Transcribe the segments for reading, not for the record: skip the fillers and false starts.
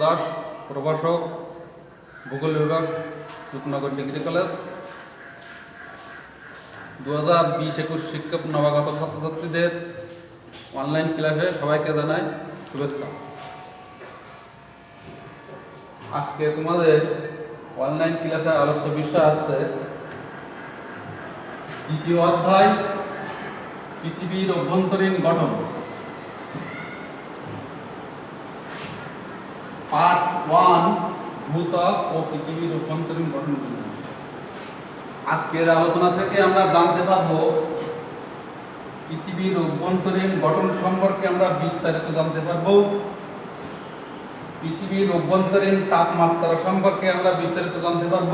দাস, প্রভাষক, ভূগোল বিভাগ, রূপনগর ডিগ্রি কলেজ। 2020-21 শিক্ষক নবাগত ছাত্রছাত্রীদের অনলাইন ক্লাসে সবাইকে জানাই শুভেচ্ছা। আজকে তোমাদের অনলাইন ক্লাসে আলোচ্য বিষয় আছে দ্বিতীয় অধ্যায়, পৃথিবীর অভ্যন্তরীণ গঠন, পার্ট 1, ভূত্বক ও পৃথিবীর অভ্যন্তরীণ গঠন। আজকের আলোচনা থেকে আমরা জানতে পারব পৃথিবীর অভ্যন্তরীণ গঠন সম্পর্কে আমরা বিস্তারিত জানতে পারব। পৃথিবীর অভ্যন্তরীণ তাপমাত্রা সম্পর্কে আমরা বিস্তারিত জানতে পারব।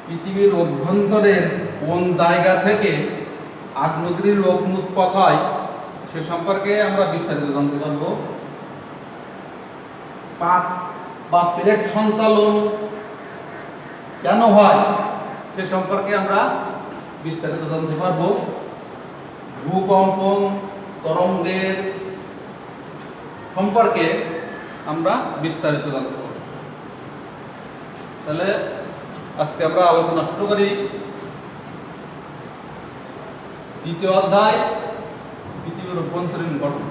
পৃথিবীর অভ্যন্তরের কোন জায়গা থেকে আগ্নেয়গিরির অগ্নুৎপাত হয় সে সম্পর্কে আমরা বিস্তারিত জানতে পারব। পাত বা প্লেট সঞ্চালন কেন হয় সে সম্পর্কে আমরা বিস্তারিত জানতে পারব। ভূকম্পন তরঙ্গের সম্পর্কে আমরা বিস্তারিত জানতে পারব। তাহলে আজকে আমরা আলোচনা শুরু করি। দ্বিতীয় অধ্যায়, পৃথিবীর অভ্যন্তরীণ গঠন।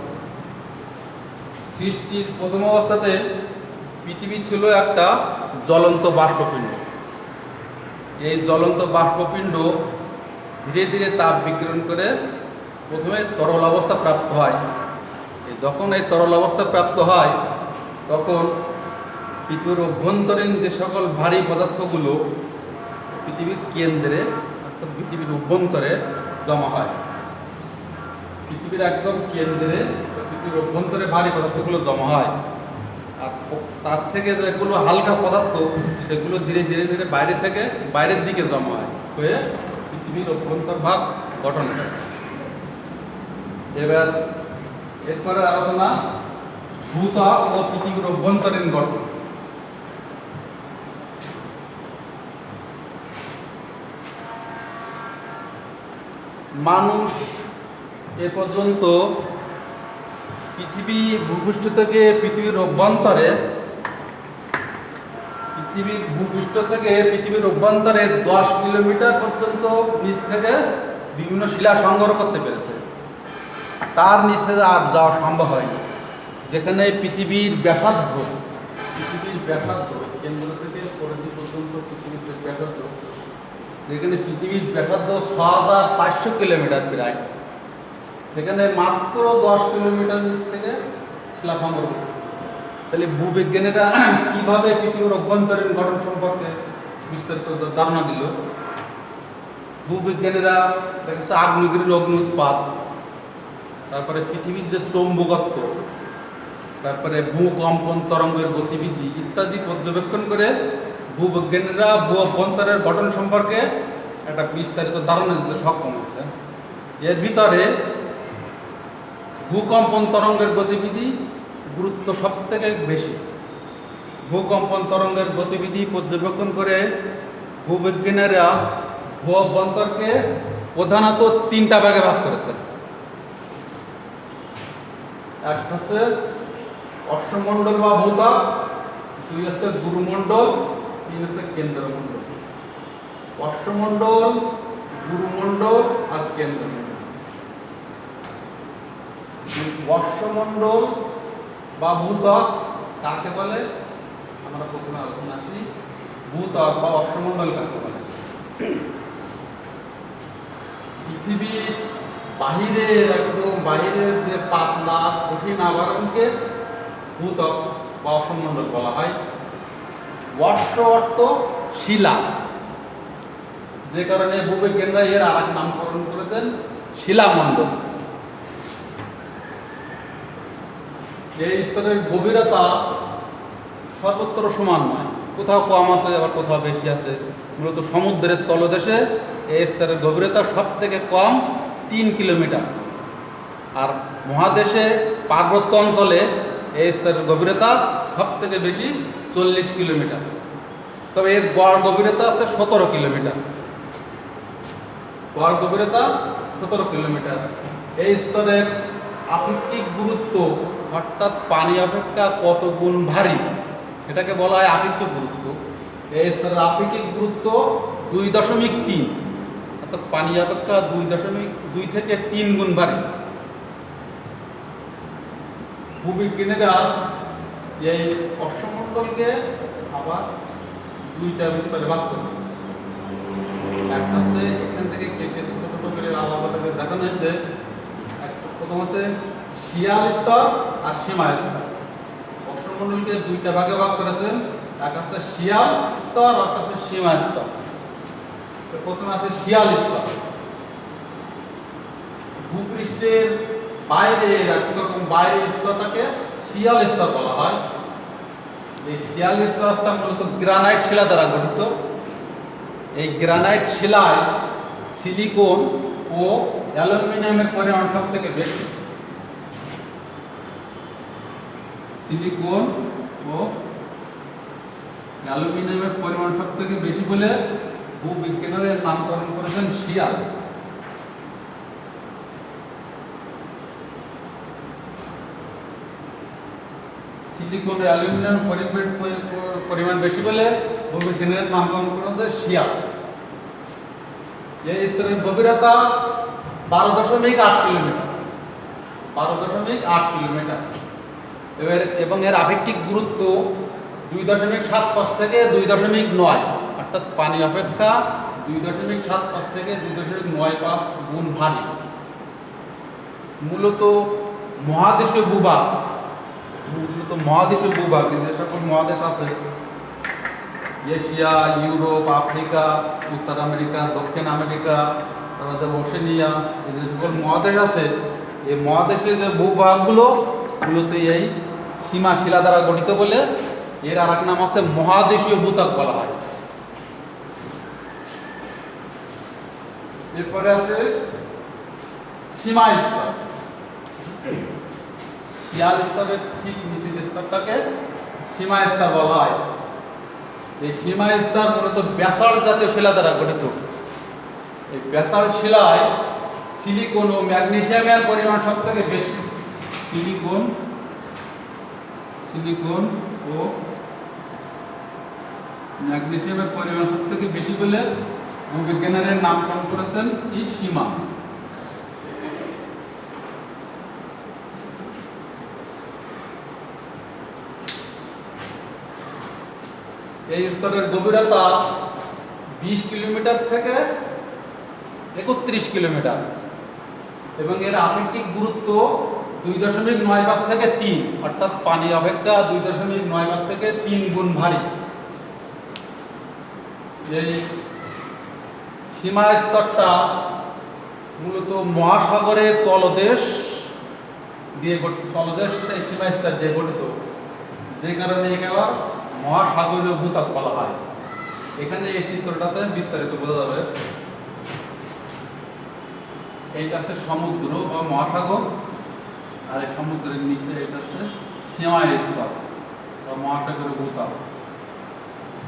সৃষ্টির প্রথম অবস্থাতে পৃথিবী ছিল একটা জ্বলন্ত বাষ্পপিণ্ড। এই জ্বলন্ত বাষ্পপিণ্ড ধীরে ধীরে তাপ বিকিরণ করে প্রথমে তরল অবস্থা প্রাপ্ত হয়। যখন এই তরল অবস্থা প্রাপ্ত হয় তখন পৃথিবীর অভ্যন্তরীণ যে সকল ভারী পদার্থগুলো পৃথিবীর কেন্দ্রে অর্থাৎ পৃথিবীর অভ্যন্তরে জমা হয়। পৃথিবীর একদম কেন্দ্রে পৃথিবীর অভ্যন্তরে ভারী পদার্থগুলো জমা হয়, আর তার থেকে যেগুলো হালকা পদার্থ সেগুলো ধীরে ধীরে ধীরে বাইরের দিকে জমা হয়ে পৃথিবীর অভ্যন্তর ভাগ গঠন করে। এবার এরপরে আলোচনা ভূত্বক ও পৃথিবীর অভ্যন্তরীণ গঠন। মানুষ এ পর্যন্ত পৃথিবীর ভূপৃষ্ঠ থেকে পৃথিবীর অভ্যন্তরে 10 কিলোমিটার পর্যন্ত নিচ থেকে বিভিন্ন শিলা সংগ্রহ করতে পেরেছে। তার নিচে আর যাওয়া সম্ভব হয়নি। যেখানে পৃথিবীর ব্যাসার্ধ কেন্দ্র থেকে পরিধি পর্যন্ত পৃথিবীর ব্যাসার্ধ, যেখানে পৃথিবীর ব্যাসার্ধ 6400 কিলোমিটার প্রায়, সেখানে মাত্র 10 কিলোমিটার নিচ থেকে শিলা সংগ্রহ করতে। তাহলে ভূবিজ্ঞানীরা কিভাবে পৃথিবীর অভ্যন্তরীণ গঠন সম্পর্কে বিস্তারিত ধারণা দিল। ভূবিজ্ঞানীরা দেখেছে আগ্নেয়গিরির অগ্নুৎপাত, তারপরে পৃথিবীর যে চৌম্বকত্ব, তারপরে ভূকম্পন তরঙ্গের গতিবিধি ইত্যাদি পর্যবেক্ষণ করে ভূবিজ্ঞানীরা ভূ অভ্যন্তরের গঠন সম্পর্কে একটা বিস্তারিত ধারণা দিতে সক্ষম হয়েছে। এর ভিতরে ভূকম্পন তরঙ্গের গতিবিধি গুরুত্ব সব থেকে বেশি। ভূকম্পন তরঙ্গের গতিবিধি পর্যবেক্ষণ করে ভূবিজ্ঞানীরা ভূ অভ্যন্তরকে প্রধানত 3টা ভাগে ভাগ করেছে। এক হচ্ছে অশ্বমণ্ডল বা ভূত্বক, 2 হচ্ছে গুরুমণ্ডল, 3 হচ্ছে কেন্দ্রমণ্ডল। অশ্বমণ্ডল, গুরুমণ্ডল আর কেন্দ্রমণ্ডল। অশ্বমণ্ডল বা ভূত্বক কাকে বলে আমরা প্রথমে আলোচনা আসি। ভূত্বক বা অশ্বমণ্ডল কাকে বলে? পৃথিবীর বাহিরের যে পাতলা কঠিন আবরণকে ভূত্বক বা অশ্বমণ্ডল বলা হয়। অশ্ব অর্থ শিলা, যে কারণে ভূবিজ্ঞানীরা এর আর এক নামকরণ করেছেন শিলামণ্ডল। এই স্তরের গভীরতা সর্বত্র সমান নয়, কোথাও কম আছে আবার কোথাও বেশি আছে। মূলত সমুদ্রের তলদেশে এই স্তরের গভীরতা সব থেকে কম 3 কিলোমিটার, আর মহাদেশে পার্বত্য অঞ্চলে এই স্তরের গভীরতা সব থেকে বেশি 40 কিলোমিটার। তবে এর গড় গভীরতা আছে 17 কিলোমিটার। গড় গভীরতা 17 কিলোমিটার। এই স্তরের আপেক্ষিক গুরুত্ব অর্থাৎ পানি অপেক্ষা কত গুণ ভারী, সেটাকে বলা হয় আপেক্ষিক গুরুত্ব। এই স্তরের আপেক্ষিক গুরুত্ব 2.3, অর্থাৎ পানি অপেক্ষা 2.2 থেকে 3 গুণ ভারী। ভূবিজ্ঞানীরা এই অশ্বমণ্ডলকে আবার দুইটা স্তরে ভাগ করে। একটা হচ্ছে এখান থেকে কেটে ছোট ছোট করে আলাদা করে দেখানো হয়েছে। প্রথম হচ্ছে শিয়াল স্তর আর সীমা স্তর। অশ্বমণ্ডলকে দুইটা ভাগে ভাগ করেছেন, একটা হচ্ছে শিয়াল স্তর আর একটা হচ্ছে সীমা স্তর। প্রথমে আছে শিয়াল স্তর। ভূপৃষ্ঠের বাইরের একরকম বাইরের স্তরটাকে শিয়াল স্তর বলা হয়। এই শিয়াল স্তরটা মূলত গ্রানাইট শিলা দ্বারা গঠিত। এই গ্রানাইট শিলায় সিলিকন ও অ্যালুমিনিয়ামের পরিমাণ সব থেকে বেশি। সিলিকন ও অ্যালুমিনিয়ামের পরিমাণ সব থেকে বেশি বলে ভূবিজ্ঞানীরা নামকরণ করেছেন শিয়াল। সিলিকন ও অ্যালুমিনিয়ামের পরিমাণ বেশি বলে ভূবিজ্ঞানীরা নামকরণ করেছে শিয়াল। এই স্তরের গভীরতা 12.8 কিলোমিটার। 12.8 কিলোমিটার। এবং এর আপেক্ষিক গুরুত্ব 2.75 থেকে 2.9, অর্থাৎ পানি অপেক্ষা 2.75 থেকে 2.95 গুণ ভারী। মূলত মহাদেশীয় ভূভাগ, যে সকল মহাদেশ আছে, এশিয়া, ইউরোপ, আফ্রিকা, উত্তর আমেরিকা, দক্ষিণ আমেরিকা, তারপরে ওশেনিয়া, যে সকল মহাদেশ আছে, এই মহাদেশের যে ভূভাগগুলো মূলত এই সীমা শিলা দ্বারা গঠিত বলে এর আর এক নাম আছে মহাদেশীয় ভূত্বক বলা হয়। এরপরে আছে সীমা স্তর। শিয়াল স্তরের ঠিক নিচের স্তরটাকে সীমা স্তর বলা হয়। এই সীমা স্তর মূলত ব্যাসল্ট জাতীয় শিলা দ্বারা গঠিত। এই ব্যাসল্ট শিলায় সিলিকন ও ম্যাগনেসিয়ামের পরিমাণ সব থেকে বেশি। সিলিকন ও ম্যাগনেসিয়ামের পরিমাণ সব থেকে বেশি বলে ভূবিজ্ঞানীরা নামকরণ করেছেন এই সীমা। এই স্তরের গভীরতা 20 কিলোমিটার থেকে 31 কিলোমিটার এবং এর আপেক্ষিক গুরুত্ব 2.95 থেকে 3, অর্থাৎ পানি অপেক্ষা 2.95 থেকে 3 গুণ ভারী। এই সীমা স্তরটা মূলত মহাসাগরের তলদেশ দিয়ে এই সীমা স্তর দিয়ে গঠিত, যে কারণে একে আবার মহাসাগরীয় ভূত্বক বলা হয়। এখানে এই চিত্রটাতে বিস্তারিত বোঝা যাবে। এইটা আছে সমুদ্র বা মহাসাগর, আর এই সমুদ্রের নিচে এটা আছে সীমা স্তর বা মহাসাগরীয় ভূত্বক।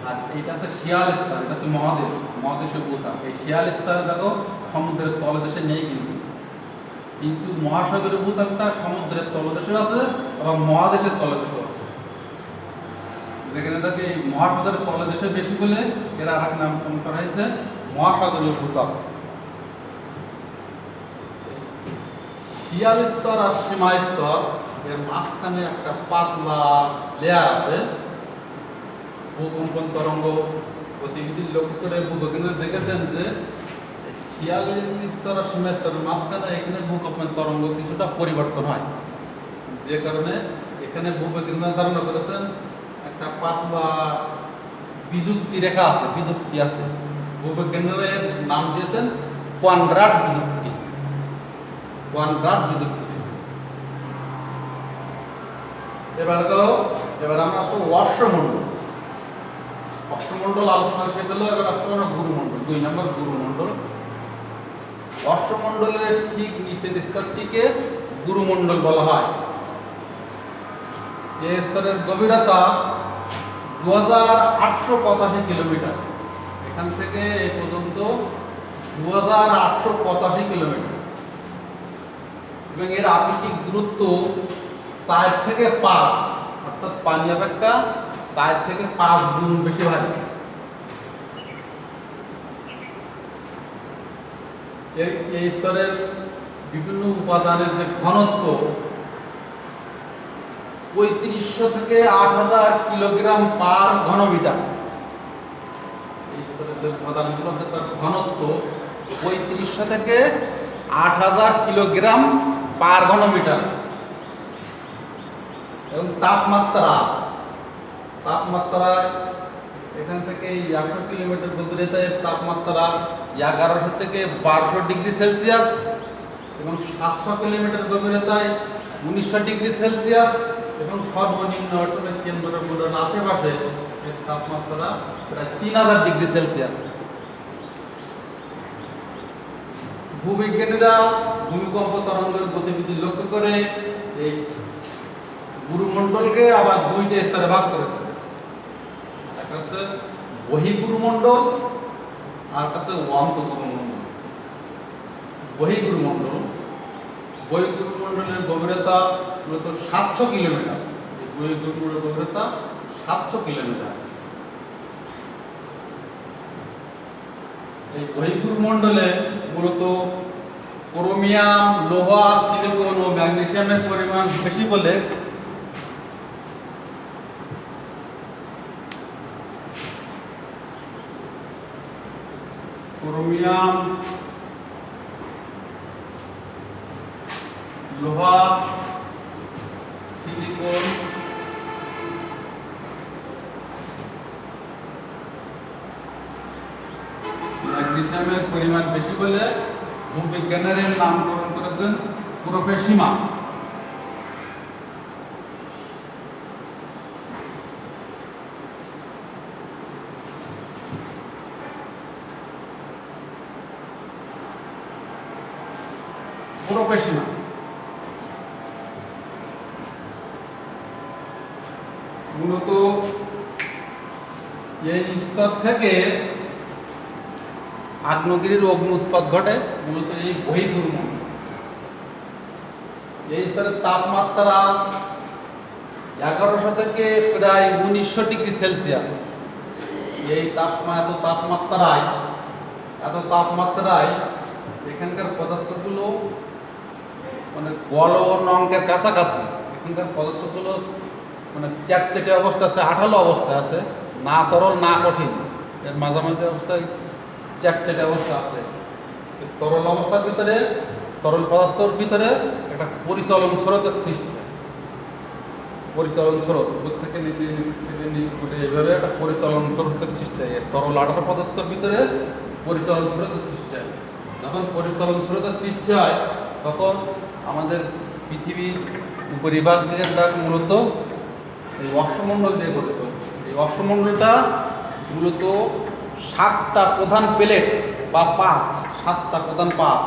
আর এইটা আছে শিয়াল স্তর, এটা আছে মহাদেশীয় ভূত্বক। এই শিয়াল স্তরে দেখো সমুদ্রের তলদেশে নেই, কিন্তু মহাসাগরীয় ভূত্বকটা সমুদ্রের তলদেশে আছে এবং মহাদেশের তলদেশে আছে। যেখানে দেখে এই মহাসাগরের তলদেশে বেশি বলে এর আর এক নামকরণ করা হয়েছে মহাসাগরীয় ভূত্বক। শিয়াল স্তর আর সীমা স্তর এর মাঝখানে একটা পাতলা লেয়ার আছে। ভূকম্পন তরঙ্গ গতিবিধি লক্ষ্য করে ভূবিজ্ঞানীরা দেখেছেন যে শিয়াল স্তর আর সীমা স্তরের মাঝখানে এখানে ভূকম্পন তরঙ্গ কিছুটা পরিবর্তন হয়, যে কারণে এখানে ভূবিজ্ঞানীরা ধারণা করেছেন একটা পাতলা বিযুক্তি রেখা আছে, বিযুক্তি আছে। ভূবিজ্ঞানীরা এর নাম দিয়েছেন কোয়াড্রাট বিযুক্তি। এবার আমরা আসবো অশ্বমণ্ডল আলোচনা শেষ হলো। এবার আসবো আমরা গুরুমণ্ডল, 2 নম্বর গুরুমণ্ডল। অশ্বমণ্ডলের ঠিক নিচের স্তরটিকে গুরুমণ্ডল বলা হয়। এই স্তরের গভীরতা 2885 কিলোমিটার। এখান থেকে এ পর্যন্ত 2885 কিলোমিটার এবং এর আপেক্ষিক গুরুত্ব 4 থেকে 5, অর্থাৎ পানি অপেক্ষা 4 থেকে 5 গুণ বেশি ভারী। এই স্তরের বিভিন্ন উপাদানের যে ঘনত্ব 3500 থেকে 8000 কিলোগ্রাম পার ঘনমিটার। এই স্তরের যে উপাদানগুলো আছে তার ঘনত্ব 3500 থেকে 8000 কিলোগ্রাম পার ঘনমিটার। এবং তাপমাত্রা এখান থেকে 100 কিলোমিটার গভীরতায় তাপমাত্রা 1100 থেকে 1200 ডিগ্রি সেলসিয়াস এবং 700 কিলোমিটার গভীরতায় 1900 ডিগ্রি সেলসিয়াস এবং সর্বনিম্ন অর্থাৎ কেন্দ্রের আশেপাশে এর তাপমাত্রা প্রায় 3000 ডিগ্রি সেলসিয়াস। ভূবিজ্ঞানীরা ভূমিকম্প তরঙ্গের গতিবিধি লক্ষ্য করে এই গুরুমণ্ডলকে আবার দুইটা স্তরে ভাগ করেছে। একটা হচ্ছে বহির্গুরুমণ্ডল আর একটা হচ্ছে অন্তর্গুরুমণ্ডল। বহির্গুরুমণ্ডলের গভীরতা মূলত 700 কিলোমিটার। বহির্গুরুমণ্ডলের গভীরতা 700 কিলোমিটার। এই বহির্গুরুমণ্ডলে মূলত ক্রোমিয়াম, লোহা, সিলিকন ও ম্যাগনেসিয়ামের পরিমাণ বেশি বলে ক্রোমিয়াম, লোহা, সিলিকন, ম্যাগনেসিয়ামের পরিমাণ বেশি বলে ভূবিজ্ঞানীরা নামকরণ করেছেন পুরোপেশিমা। পুরোপেশিমা মূলত এই স্তর থেকে আগ্নেয়গিরির অগ্নি উৎপাত ঘটে মূলত এই বহির্গুরুমণ্ডল। এই স্তরের তাপমাত্রা 1100 থেকে প্রায় 1900 ডিগ্রি সেলসিয়াস। এই এত তাপমাত্রায় এখানকার পদার্থগুলো মানে গলন অঙ্কের কাছাকাছি। এখানকার পদার্থগুলো মানে চ্যাটচ্যাটে অবস্থা আছে, আঠালো অবস্থায় আছে, না তরল না কঠিন, এর মাঝামাঝি অবস্থায় চ্যাটচ্যাটে অবস্থা আছে। তরল অবস্থার ভিতরে, তরল পদার্থের ভিতরে একটা পরিচলন স্রোতের সৃষ্টি হয়। পরিচলন স্রোত উপর থেকে নিচে, নিচে থেকে নিচে, এইভাবে একটা পরিচলন স্রোতের সৃষ্টি হয়। তরল আঠালো পদার্থের ভিতরে পরিচলন স্রোতের সৃষ্টি হয়। যখন পরিচলন স্রোতের সৃষ্টি হয় তখন আমাদের পৃথিবীর উপরিভাগ দিয়ে মূলত এই অশ্বমণ্ডল দিয়ে গঠিত। এই অশ্বমণ্ডলটা মূলত 7টা প্রধান প্লেট বা পাত, 7টা প্রধান পাত,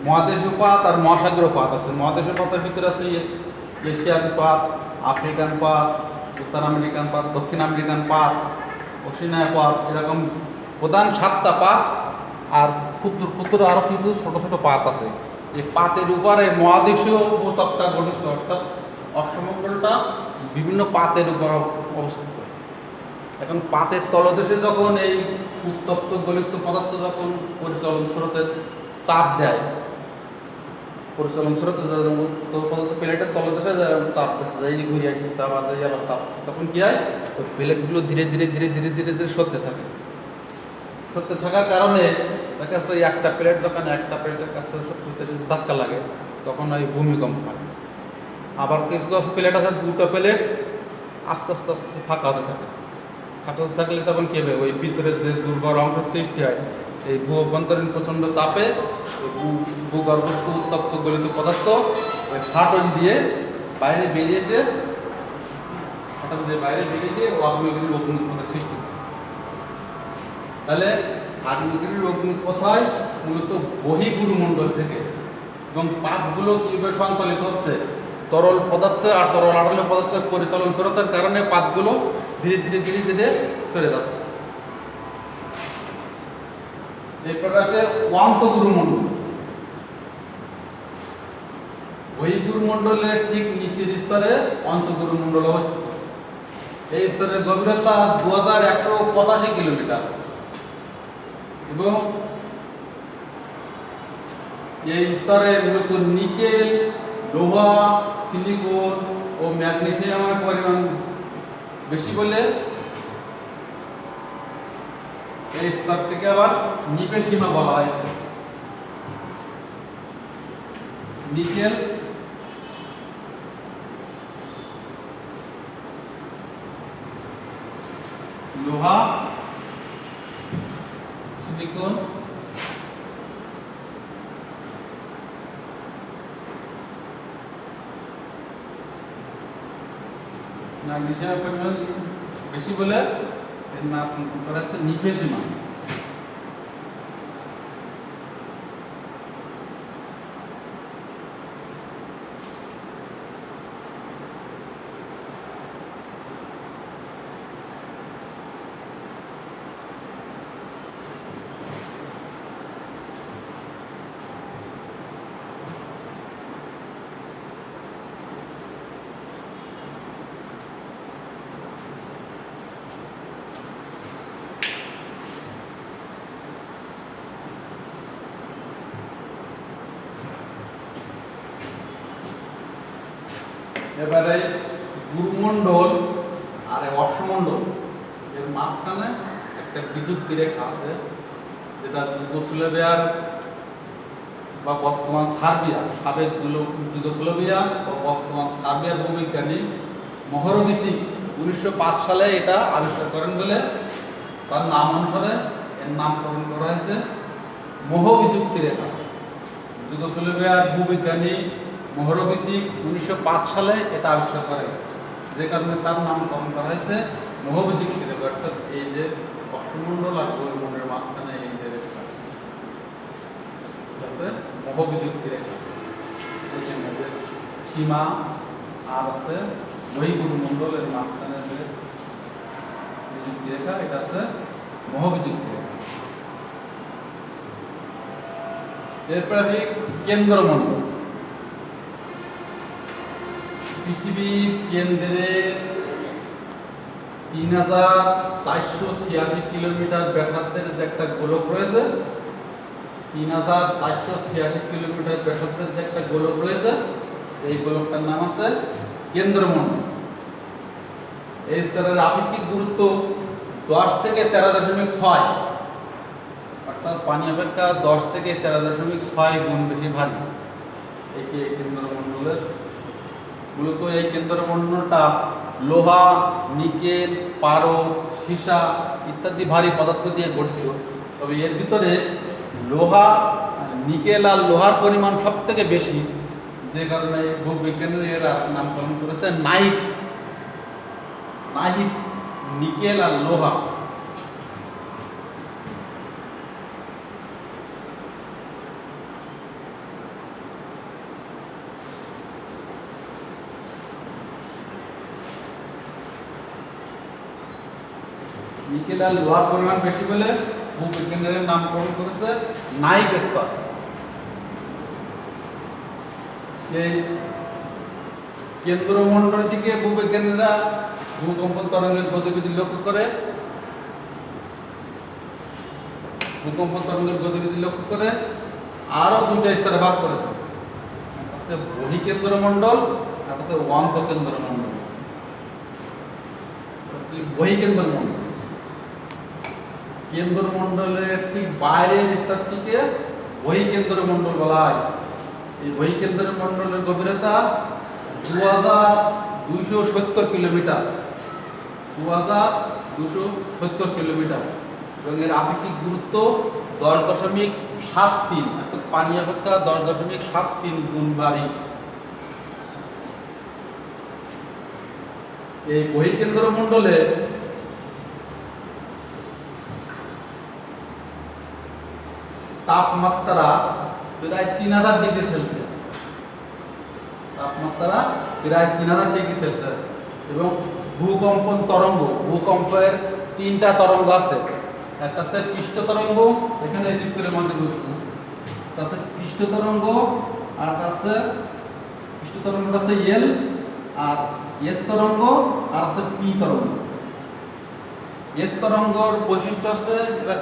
মহাদেশীয় পাত আর মহাসাগরীয় পাত আছে। মহাদেশীয় পাতের ভিতরে আছে এশিয়ান পাত, আফ্রিকান পাত, উত্তর আমেরিকান পাত, দক্ষিণ আমেরিকান পাত, ওশেনিয়া পাত, এরকম প্রধান 7টা পাত আর ক্ষুদ্র ক্ষুদ্র আরও কিছু ছোট ছোট পাত আছে। এই পাতের উপরে মহাদেশীয় ভূত্বকটা গঠিত, অর্থাৎ অশ্বমণ্ডলটা বিভিন্ন পাতের উপর অবস্থিত। এখন পাতের তলদেশে যখন এই উত্তপ্ত গলিত পদার্থ যখন পরিচলন স্রোতের চাপ দেয়, পরিচলন স্রোতে পদার্থ প্লেটের তলদেশে চাপ দিচ্ছে, এই ঘুরে আসছে চাপ আসে আবার চাপ, তখন কি হয় ওই প্লেটগুলো ধীরে ধীরে ধীরে ধীরে ধীরে ধীরে সরতে থাকে। সরতে থাকার কারণে দেখা যাচ্ছে একটা প্লেট যখন একটা প্লেটের কাছে সত্যি ধাক্কা লাগে তখন ওই ভূমিকম্প হয়। আবার কিছু কিছু প্লেট আছে, দুটো প্লেট আস্তে আস্তে আস্তে ফাঁকা হতে থাকে। ফাঁকা হতে থাকলে তখন কী হবে, ওই ভিতরে যে দুর্বল অংশের সৃষ্টি হয়, এই ভূ অভ্যন্তরীণ প্রচণ্ড চাপে ভূগর্ভস্থ উত্তপ্ত গলিত পদার্থ ওই ফাটল দিয়ে বাইরে বেরিয়ে এসে ফাটল দিয়ে বাইরে বেরিয়ে গিয়ে আগ্নেয়গিরির অগ্নুৎপাতের সৃষ্টি হয়। তাহলে আগ্নেয়গিরির অগ্নুৎপাত হয় মূলত বহির্গুরুমণ্ডল থেকে। এবং পাতগুলো কীভাবে সঞ্চালিত হচ্ছে, তরল পদার্থ আর তরল আঠালো পদার্থের পরিচলন স্রোতের কারণে পাতগুলো ধীরে ধীরে ধীরে ধীরে সরে যাচ্ছে। এরপরে আসে অন্তর্গুরুমণ্ডল। বহির্গুরুমণ্ডলের ঠিক নিচের স্তরে অন্তর্গুরুমণ্ডল অবস্থিত। এই স্তরের গভীরতা 2185 কিলোমিটার এবং এই স্তরে মূলত নিকেল, লোহা, সিলিকন ও ম্যাগনেসিয়ামের পরিমাণ বেশি বলে এই স্তরটিকে আবার নিপে সীমা বলা হয়েছে। নিকেল, লোহা, সিলিকন, ম্যাগনেসিয়ামের পরিমাণ বেশি বলে এর নাম করা হচ্ছে নিপে সীমা। এবারে গুরুমণ্ডল আর অশ্বমণ্ডল এর মাঝখানে একটা বিযুক্তি রেখা আছে, যেটা যুগোস্লাভিয়ার বা বর্তমান সার্বিয়া, সাবেক যুগোস্লাভিয়া ও বর্তমান সার্বিয়ার ভূবিজ্ঞানী মোহরোভিচিক 1905 সালে এটা আবিষ্কার করেন বলে তার নাম অনুসারে এর নামকরণ করা হয়েছে মোহ বিযুক্তি রেখা। যুগোস্লাভিয়ার ভূবিজ্ঞানী মোহরোভিচিক 1905 সালে এটা আবিষ্কার করে, যে কারণে তার নামকরণ করা হয়েছে মোহ বিযুক্তি রেখা। অর্থাৎ এই যে অশ্বমণ্ডল আর গৌরমণ্ডলের মাঝখানে এই যে রেখা আছে মোহ বিযুক্তি রেখা, সীমা আর আছে বহির্গুরুমণ্ডলের মাঝখানে যে বিযুক্তি রেখা, এটা আছে মোহ বিযুক্তি রেখা। এরপরে কেন্দ্রমণ্ডল। পৃথিবীর কেন্দ্রে 3486 কিলোমিটার ব্যাসার্ধের যে একটা গোলক রয়েছে, 3486 কিলোমিটার ব্যাসার্ধের যে একটা গোলক রয়েছে, এই গোলকটার নাম আছে কেন্দ্রমণ্ডল। এই স্তরের আপেক্ষিক গুরুত্ব 10 থেকে 13.6, অর্থাৎ পানি অপেক্ষা 10 থেকে 13.6 গুণ বেশি ভারী। এই কেন্দ্রমণ্ডলের মূলত এই কেন্দ্রমণ্ডলটা লোহা, নিকেল, পারদ, সীসা ইত্যাদি ভারী পদার্থ দিয়ে গঠিত। তবে এর ভিতরে লোহা, নিকেল আর লোহার পরিমাণ সব থেকে বেশি, যে কারণে ভূবিজ্ঞানীরা এর নামকরণ করেছে নাইক, নিকেল আর লোহা। নিকেল আর লোহার পরিমাণ বেশি বলে ভূবিজ্ঞানীরা নামকরণ করেছে নাইক স্তর। এই কেন্দ্রমণ্ডলটিকে ভূবিজ্ঞানীরা ভূকম্পন তরঙ্গের গতিবিধি লক্ষ্য করে আরো দুইটা স্তরে ভাগ করেছে, একটা হচ্ছে বহিকেন্দ্রমণ্ডল আর হচ্ছে অন্তঃকেন্দ্রমণ্ডল। বহিকেন্দ্রমণ্ডল, কেন্দ্রমণ্ডলের ঠিক বাইরের স্তরটিকে বহিকেন্দ্রমণ্ডল বলা হয়। এই বহিকেন্দ্রমণ্ডলের গভীরতা 2270 কিলোমিটার, 2270 কিলোমিটার এবং এর আপেক্ষিক গুরুত্ব 10.73, অর্থাৎ পানি অপেক্ষা 10.73 গুণ ভারী। এই বহিকেন্দ্রমণ্ডলে তাপমাত্রা প্রায় 3000 ডিগ্রি সেলসিয়াস, এবং ভূকম্পন তরঙ্গ, ভূকম্পের 3টা তরঙ্গ আছে। একটা আছে পৃষ্ঠ তরঙ্গ, এখানে চিত্রের মধ্যে আছে পৃষ্ঠ তরঙ্গ, আর একটা আছে কৃষ্ণ তরঙ্গটা আছে এল, আর এস তরঙ্গ আর আছে পি তরঙ্গ। এস তরঙ্গর বৈশিষ্ট্য আছে এটা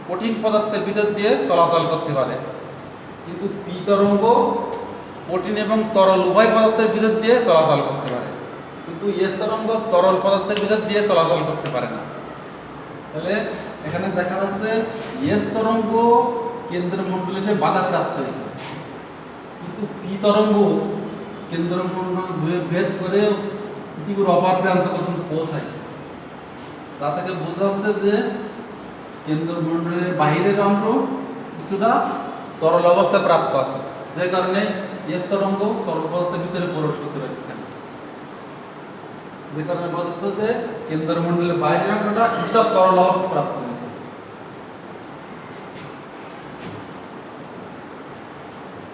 কঠিন পদার্থের ভিতর দিয়ে চলাচল করতে পারে, কিন্তু পি তরঙ্গ কঠিন এবং তরল উভয় পদার্থের ভিতর দিয়ে চলাচল করতে পারে, কিন্তু এস তরঙ্গ তরল পদার্থের ভিতর দিয়ে চলাচল করতে পারে না। তাহলে এখানে দেখা যাচ্ছে এস তরঙ্গ কেন্দ্রমণ্ডলে এসে বাধাপ্রাপ্ত হয়েছে, কিন্তু পি তরঙ্গ কেন্দ্রমণ্ডল ভেদ করে পৃথিবীর অপর প্রান্ত পর্যন্ত পৌঁছাইছে। তা থেকে বোঝা যাচ্ছে যে কেন্দ্রমণ্ডলের বাহিরের অংশ কিছুটা তরল অবস্থায় প্রাপ্ত আছে, যে কারণে এস তরঙ্গ তরল পদার্থের ভিতরে প্রবেশ করতে পারতেছে না। যে কারণে বোঝা যাচ্ছে যে কেন্দ্রমণ্ডলের বাইরের অংশটা কিছুটা তরল অবস্থা প্রাপ্ত হয়েছে।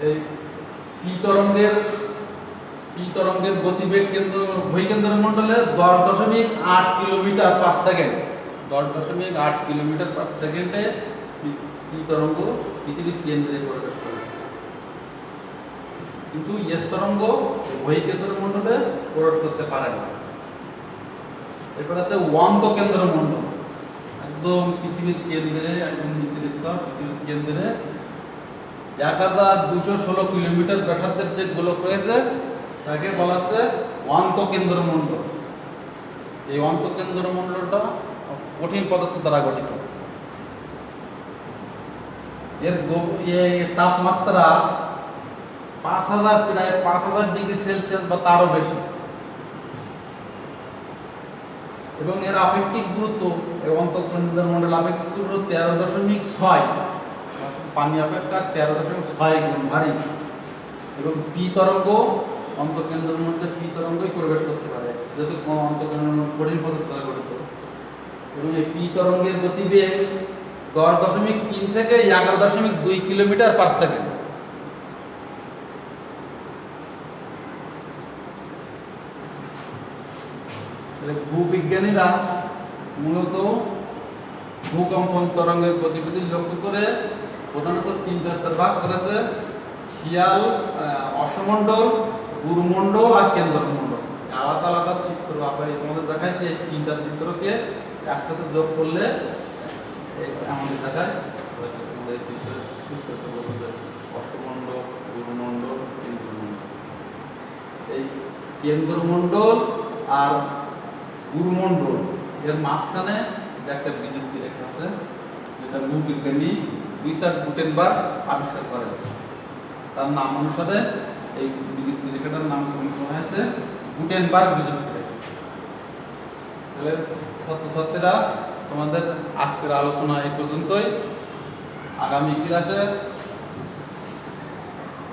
এই পি তরঙ্গের গতিবেগ বহিঃকেন্দ্রমণ্ডলে 10.8 কিলোমিটার পার সেকেন্ড, 10.8 কিলোমিটার পার সেকেন্ডে পি তরঙ্গ পৃথিবীর কেন্দ্রে প্রবেশ করে, কিন্তু এস তরঙ্গ বহিঃকেন্দ্রমণ্ডলে প্রবেশ করতে পারে না। এরপর আছে ওয়ান্ত কেন্দ্রমণ্ডল, একদম পৃথিবীর কেন্দ্রে, একদম নিচের স্তর পৃথিবীর কেন্দ্রে 1216 কিলোমিটার ব্যাসার্ধের যে গোলক রয়েছে তাকে বলা হচ্ছে অন্তঃকেন্দ্রমণ্ডল। এই অন্তঃকেন্দ্রমণ্ডলটা কঠিন পদার্থ দ্বারা গঠিত। এর তাপমাত্রা 5000 ডিগ্রি সেলসিয়াস বা তারও বেশি, এবং এর আপেক্ষিক গুরুত্ব, এই অন্তঃকেন্দ্রমণ্ডল আপেক্ষিক গুরুত্ব 13.6, পানি অপেক্ষা 13.6 গুণ ভারী। এবং পি তরঙ্গ অন্তঃকেন্দ্রের মধ্যে পি তরঙ্গই প্রবেশ করতে পারে, যেহেতু অন্তঃকেন্দ্র কঠিন পদার্থ দ্বারা গঠিত। এবং এই পি তরঙ্গের গতিবেগ 10.3 থেকে 11.2 কিলোমিটার পার সেকেন্ড। ভূবিজ্ঞানীরা মূলত ভূকম্পন তরঙ্গের গতিবিধি লক্ষ্য করে প্রধানত 3টা স্তর ভাগ করেছে: শিয়াল, অশ্বমণ্ডল, গুরুমণ্ডল আর কেন্দ্রমণ্ডল। আলাদা আলাদা চিত্র আপনার তোমাদের দেখাইছে, এই 3টা চিত্রকে একসাথে যোগ করলে আমাদের দেখায় অশ্বমণ্ডল, গুরুমণ্ডল, কেন্দ্রমণ্ডল। এই কেন্দ্রমণ্ডল আর গুরুমণ্ডল এর মাঝখানে একটা বিযুক্তি রেখা আছে, যেটা ভূবিজ্ঞানী রিচার্ড গুটেনবার্গ আবিষ্কার করেন। তার নাম অনুসারে এই বিযুক্তি রেখাটার নাম করা হয়েছে গুটেনবার্গ বিযুক্তি রেখা। তাহলে ছাত্রছাত্রীরা, তোমাদের আজকের আলোচনা এই পর্যন্তই। আগামী ক্লাসে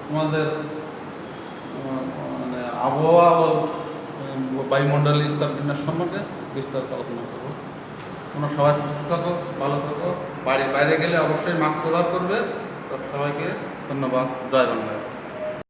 তোমাদের মানে আবহাওয়া ও বায়ুমণ্ডলীয় স্তর বিন্যাস সম্পর্কে বিস্তারিত আলোচনা করবো। তোমরা সবাই সুস্থ থাকো, ভালো থাকো। বাইরে গেলে অবশ্যই মাস্ক ব্যবহার করবে। সবাইকে ধন্যবাদ। জয় বাংলা।